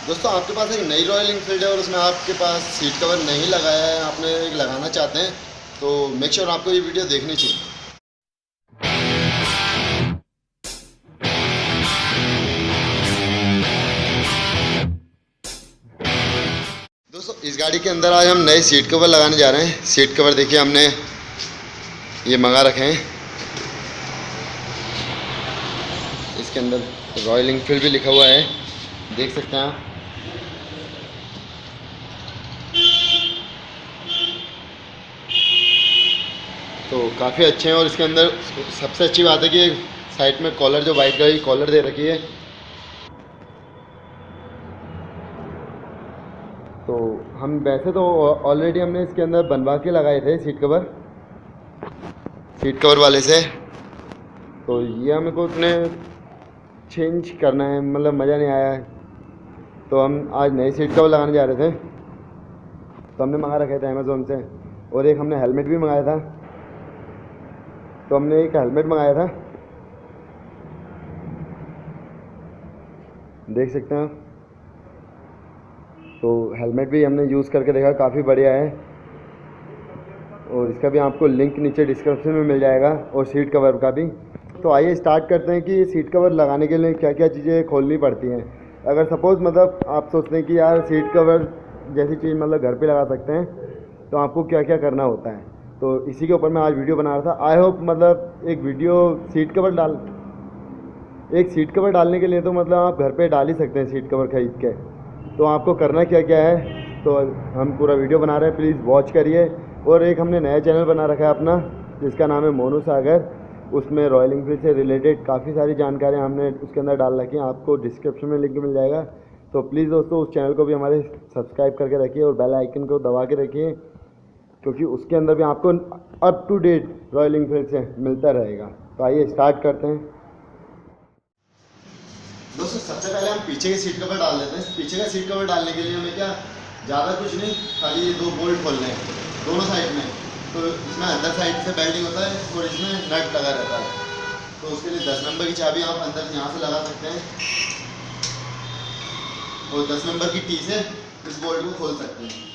दोस्तों आपके पास एक नई रॉयल इनफील्ड है और उसमें आपके पास सीट कवर नहीं लगाया है, आपने एक लगाना चाहते हैं, तो मेक श्योर आपको ये वीडियो देखनी चाहिए। दोस्तों इस गाड़ी के अंदर आज हम नए सीट कवर लगाने जा रहे हैं। सीट कवर देखिए हमने ये मंगा रखे हैं। इसके अंदर रॉयल इनफील्ड भी लिखा हुआ है, देख सकते हैं आप। तो काफ़ी अच्छे हैं और इसके अंदर सबसे अच्छी बात है कि साइड में कॉलर, जो वाइट कलर की कॉलर दे रखी है। तो हम वैसे तो ऑलरेडी हमने इसके अंदर बनवा के लगाए थे सीट कवर वाले से, तो ये हमें को उतने चेंज करना है, मतलब मज़ा नहीं आया है। तो हम आज नए सीट कवर लगाने जा रहे थे, तो हमने मंगा रखे थे अमेज़ोन से। और एक हमने हेलमेट भी मंगाया था, तो हमने एक हेलमेट मंगाया था, देख सकते हैं। तो हेलमेट भी हमने यूज़ करके देखा, काफ़ी बढ़िया है। और इसका भी आपको लिंक नीचे डिस्क्रिप्शन में मिल जाएगा, और सीट कवर का भी। तो आइए स्टार्ट करते हैं कि सीट कवर लगाने के लिए क्या क्या चीज़ें खोलनी पड़ती हैं। अगर सपोज़ मतलब आप सोचते हैं कि यार सीट कवर जैसी चीज़ मतलब घर पे लगा सकते हैं, तो आपको क्या क्या करना होता है, तो इसी के ऊपर मैं आज वीडियो बना रहा था। आई होप मतलब एक सीट कवर डालने के लिए तो मतलब आप घर पे डाल ही सकते हैं सीट कवर खरीद के। तो आपको करना क्या क्या है, तो हम पूरा वीडियो बना रहे हैं, प्लीज़ वॉच करिए। और एक हमने नया चैनल बना रखा है अपना, जिसका नाम है मोनू सागर। उसमें रॉयल इनफील्ड से रिलेटेड काफ़ी सारी जानकारियाँ हमने उसके अंदर डाल रखी हैं, आपको डिस्क्रिप्शन में लिंक मिल जाएगा। तो प्लीज़ दोस्तों उस चैनल को भी हमारे सब्सक्राइब करके रखिए और बेल आइकन को दबा के रखिए, क्योंकि उसके अंदर भी आपको up to date Royal Enfield से मिलता रहेगा। तो आइए स्टार्ट करते हैं। दोस्तों सबसे पहले हम पीछे के सीट कवर डाल देते हैं। पीछे का सीट कवर डालने के लिए हमें क्या ज़्यादा कुछ नहीं, खाली ये 2 बोल्ट खोलने हैं दोनों साइड में। तो इसमें अंदर साइड से बेल्टिंग होता है और इसमें नट लगा रहता है। तो उसके लिए 10 नंबर की चाबी आप अंदर यहाँ से लगा सकते हैं, और 10 नंबर की टी से इस बोल्ट को खोल सकते हैं।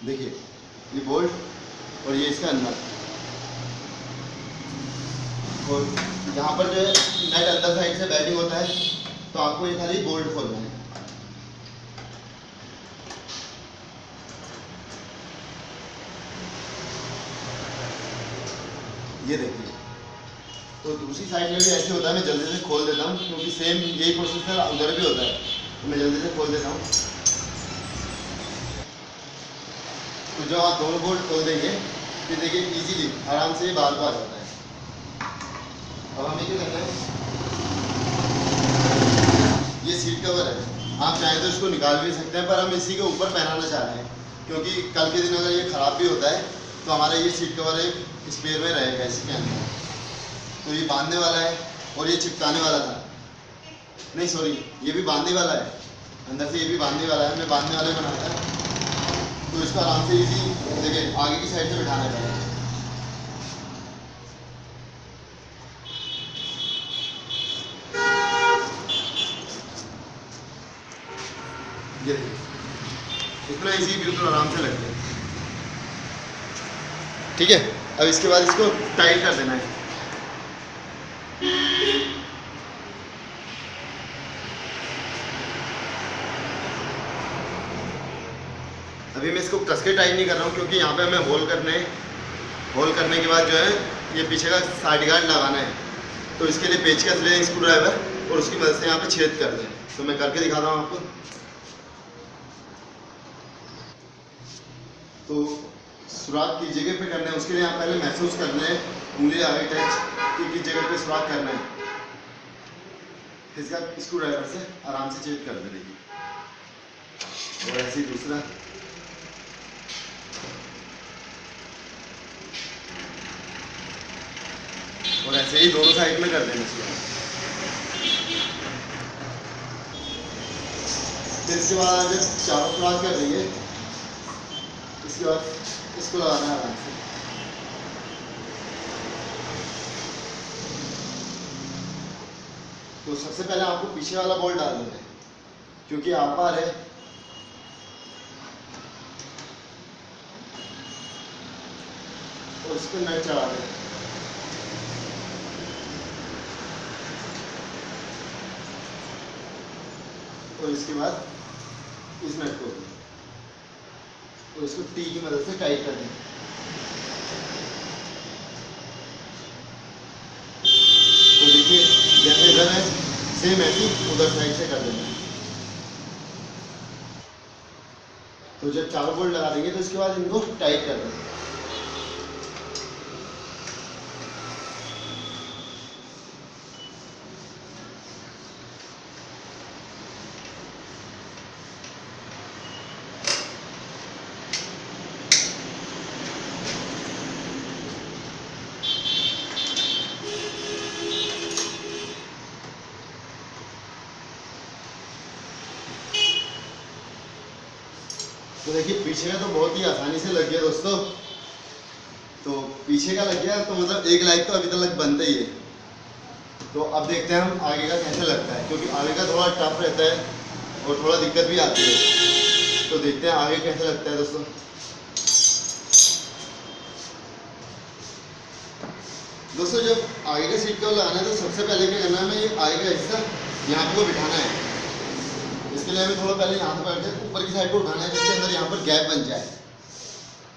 देखिए ये बोल्ट और ये इसका नट, और यहाँ पर जो है नट अंदर साइड से बेल्टिंग होता है, तो आपको ये खाली बोल्ट खोलना है। ये देखिए, तो दूसरी साइड में भी ऐसे होता है। मैं जल्दी से खोल देता हूँ क्योंकि सेम यही प्रोसेस उधर भी होता है, तो मैं जल्दी से खोल देता हूँ। तो जो आप दोनों बोल्ट खोल देंगे, फिर देखिए इजीली आराम से ये बाहर को आ जाता है। अब हमें क्या करना है, ये सीट कवर है, आप चाहें तो इसको निकाल भी सकते हैं, पर हम इसी के ऊपर पहनाना चाह रहे हैं, क्योंकि कल के दिन अगर ये ख़राब भी होता है तो हमारा ये सीट कवर एक स्पेयर में रहेगा इसी के अंदर। तो ये बांधने वाला है और ये चिपकाने वाला था, नहीं सॉरी, ये भी बांधने वाला है, अंदर से ये भी बांधने वाला है। हमने बांधने वाले बनाया था, तो इसको आराम से इजी देखिए आगे की साइड से बिठाना चाहिए। ये देखिए इतना इजी, बिल्कुल आराम से लगता है। ठीक है, अब इसके बाद इसको टाइट कर देना है। अभी मैं इसको कस के टाइट नहीं कर रहा हूँ, क्योंकि यहाँ पे हमें होल करने हैं। होल करने के बाद जो है ये पीछे का साइड गार्ड लगाना है, तो इसके लिए पेचकस लें, स्क्रू ड्राइवर, और उसकी मदद से यहाँ पे छेद कर दें। तो मैं करके दिखाता हूँ आपको। तो सुराख किस जगह पे करना है, उसके लिए आप पहले महसूस करना है, उंगली आगे टच कि किस जगह पे सुराख करना है। इसका स्क्रू ड्राइवर से आराम से छेद कर दे देखिए, और ऐसे ही दूसरा। और ऐसे ही दोनों साइड में कर देना इसको। फिर इसके बाद जब चारों सुराख कर देंगे, इसके बाद इसको लगाना है आराम से। तो सबसे पहले आपको पीछे वाला बोल्ट डाल देना है, क्योंकि आप पार है। और इस पर नट चढ़ा दें। और इसके बाद इस नट को और इसको टी की मदद से टाइट कर दें। तो देखिए जैसे इधर है सेम ऐसे उधर साइड से कर देना है। तो जब चारों बोल्ट लगा देंगे तो इसके बाद इनको टाइट कर दें। तो देखिए पीछे का तो बहुत ही आसानी से लग गया दोस्तों। तो पीछे का लग गया तो मतलब एक लाइट तो अभी तक बनता ही है। तो अब देखते हैं हम आगे का कैसे लगता है, क्योंकि आगे का थोड़ा टफ रहता है और थोड़ा दिक्कत भी आती है। तो देखते हैं आगे कैसे लगता है दोस्तों। दोस्तों जब आगे का सीट कवर लगाना है तो सबसे पहले क्या करना है, हमें ये आगे का हिस्सा यहाँ को बिठाना है। इसके लिए हमें थोड़ा पहले यहाँ से बैठ के ऊपर की साइड को उठाना है, जिसके अंदर यहाँ पर गैप बन जाए।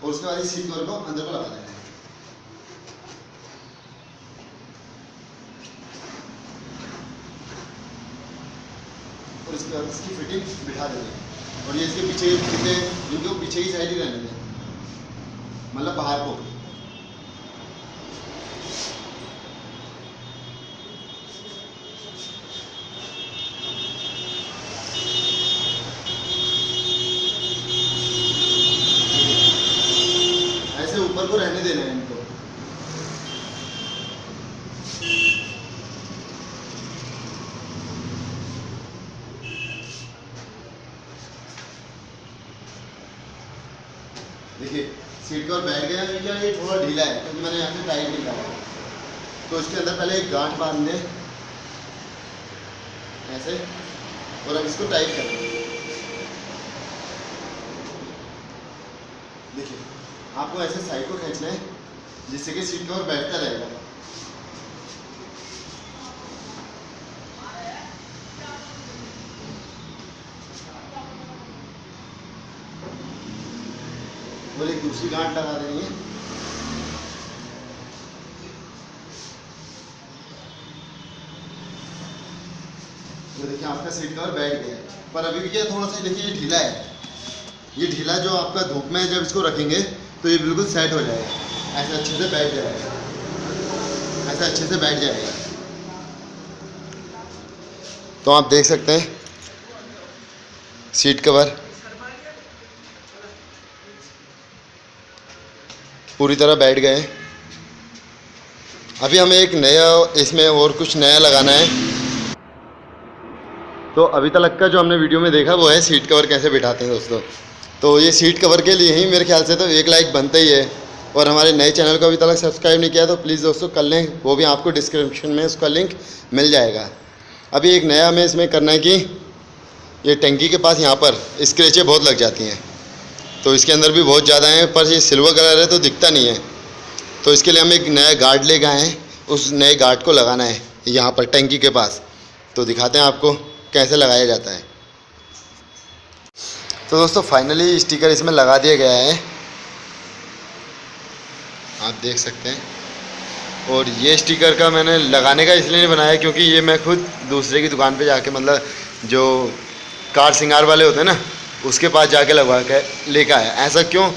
और उसके बाद इस सीट कवर को अंदर को लगा देना है। और इसके बाद इसकी फिटिंग बिठा देनी है। और ये इसके पीछे कितने इनको पीछे की साइड ही रहने दें, मतलब बाहर को। ऊपर को रहने देना है इनको। देखिए सीट कवर बैठ गया है, क्या ये थोड़ा ढीला है क्योंकि मैंने यहाँ से टाइट नहीं करा। तो इसके अंदर पहले एक गांठ बांध दें ऐसे, और अब इसको टाइट कर दें। देखिए आपको ऐसे साइड को खींचना है जिससे कि सीट कवर बैठता रहेगा। और एक दूसरी गांठ लगा देनी है। तो देखिए आपका सीट कवर बैठ गया है, पर अभी भी क्या थोड़ा सा देखिए ये ढीला है। ये ढीला जो आपका धूप में जब इसको रखेंगे तो ये बिल्कुल सेट हो जाएगा, ऐसे अच्छे से बैठ जाएगा, ऐसे अच्छे से बैठ जाएगा। तो आप देख सकते हैं सीट कवर पूरी तरह बैठ गए। अभी हमें एक नया इसमें और कुछ नया लगाना है। तो अभी तक का जो हमने वीडियो में देखा वो है सीट कवर कैसे बिठाते हैं दोस्तों। तो ये सीट कवर के लिए ही मेरे ख्याल से तो 1 लाइक बनता ही है। और हमारे नए चैनल को अभी तक सब्सक्राइब नहीं किया तो प्लीज़ दोस्तों कर लें, वो भी आपको डिस्क्रिप्शन में उसका लिंक मिल जाएगा। अभी एक नया हमें इसमें करना है कि ये टंकी के पास यहाँ पर स्क्रैचें बहुत लग जाती हैं, तो इसके अंदर भी बहुत ज़्यादा हैं, पर ये सिल्वर कलर है तो दिखता नहीं है। तो इसके लिए हम एक नया गार्ड लेके आए हैं, उस नए गार्ड को लगाना है यहाँ पर टंकी के पास। तो दिखाते हैं आपको कैसे लगाया जाता है। तो दोस्तों फाइनली स्टिकर इसमें लगा दिया गया है, आप देख सकते हैं। और ये स्टिकर का मैंने लगाने का इसलिए नहीं बनाया क्योंकि ये मैं खुद दूसरे की दुकान पे जाके, मतलब जो कार श्रृंगार वाले होते हैं ना, उसके पास जाके लगवा के लेकर आया। ऐसा क्यों?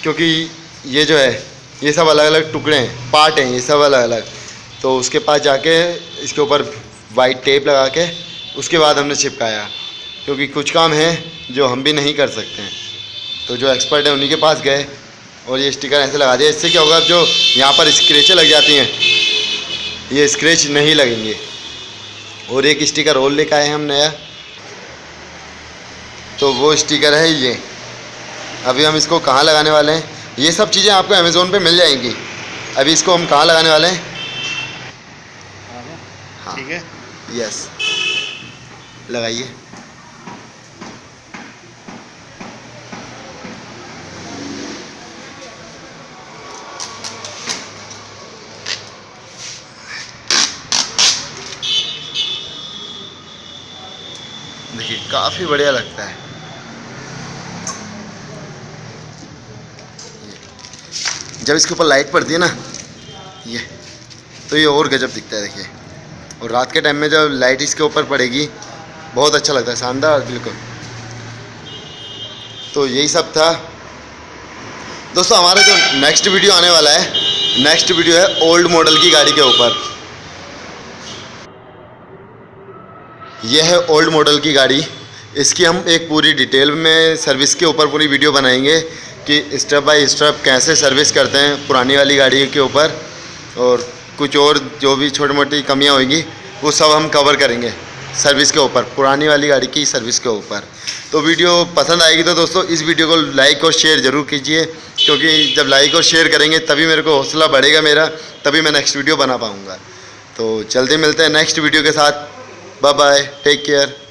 क्योंकि ये जो है ये सब अलग अलग टुकड़े हैं, पार्ट हैं, ये सब अलग अलग। तो उसके पास जाके इसके ऊपर वाइट टेप लगा के उसके बाद हमने चिपकाया, क्योंकि कुछ काम है जो हम भी नहीं कर सकते हैं। तो जो एक्सपर्ट है उन्हीं के पास गए और ये स्टिकर ऐसे लगा दिया। इससे क्या होगा, जो यहाँ पर स्क्रैचें लग जाती हैं ये स्क्रैच नहीं लगेंगे। और एक स्टिकर और लेकर आए हम नया, तो वो स्टिकर है ये। अभी हम इसको कहाँ लगाने वाले हैं, ये सब चीज़ें आपको अमेज़ोन पे मिल जाएंगी। अभी इसको हम कहाँ लगाने वाले हैं? हाँ ठीक है, यस, लगाइए। देखिए काफ़ी बढ़िया लगता है। जब इसके ऊपर लाइट पड़ती है ना ये, तो ये और गजब दिखता है देखिए। और रात के टाइम में जब लाइट इसके ऊपर पड़ेगी बहुत अच्छा लगता है, शानदार बिल्कुल। तो यही सब था दोस्तों। हमारा जो नेक्स्ट वीडियो आने वाला है, नेक्स्ट वीडियो है ओल्ड मॉडल की गाड़ी के ऊपर। यह है ओल्ड मॉडल की गाड़ी। इसकी हम एक पूरी डिटेल में सर्विस के ऊपर पूरी वीडियो बनाएंगे कि स्टेप बाय स्टेप कैसे सर्विस करते हैं पुरानी वाली गाड़ी के ऊपर, और कुछ और जो भी छोटी मोटी कमियां होंगी वो सब हम कवर करेंगे सर्विस के ऊपर, पुरानी वाली गाड़ी की सर्विस के ऊपर। तो वीडियो पसंद आएगी तो दोस्तों इस वीडियो को लाइक और शेयर ज़रूर कीजिए, क्योंकि जब लाइक और शेयर करेंगे तभी मेरे को हौसला बढ़ेगा मेरा, तभी मैं नेक्स्ट वीडियो बना पाऊँगा। तो जल्दी मिलते हैं नेक्स्ट वीडियो के साथ। Bye bye, take care.